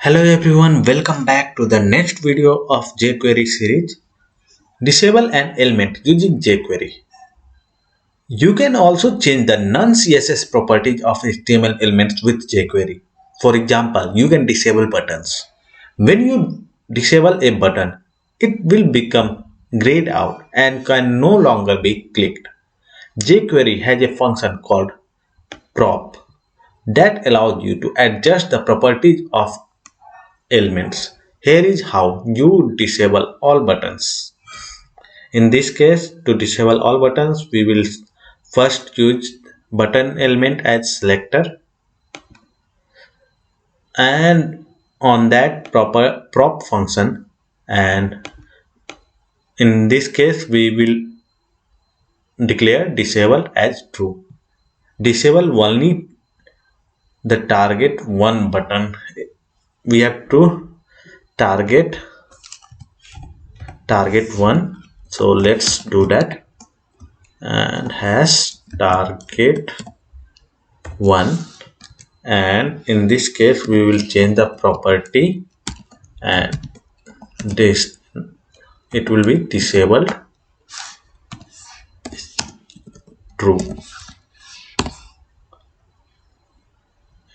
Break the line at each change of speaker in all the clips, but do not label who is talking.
Hello everyone, welcome back to the next video of jQuery series. Disable an element using jQuery. You can also change the non-CSS properties of HTML elements with jQuery. For example, you can disable buttons. When you disable a button, it will become grayed out and can no longer be clicked. jQuery has a function called prop that allows you to adjust the properties of elements. Here is how you disable all buttons. In this case, to disable all buttons, we will first use button element as selector, and on that proper prop function, and in this case we will declare disable as true. Disable only the target one button. We have to target one, so let's do that, and has target one, and in this case we will change the property, and this it will be disabled true,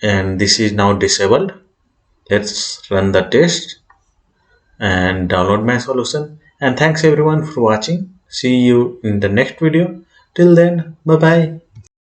and this is now disabled. Let's run the test and download my solution. And thanks everyone for watching. See you in the next video. Till then, bye bye.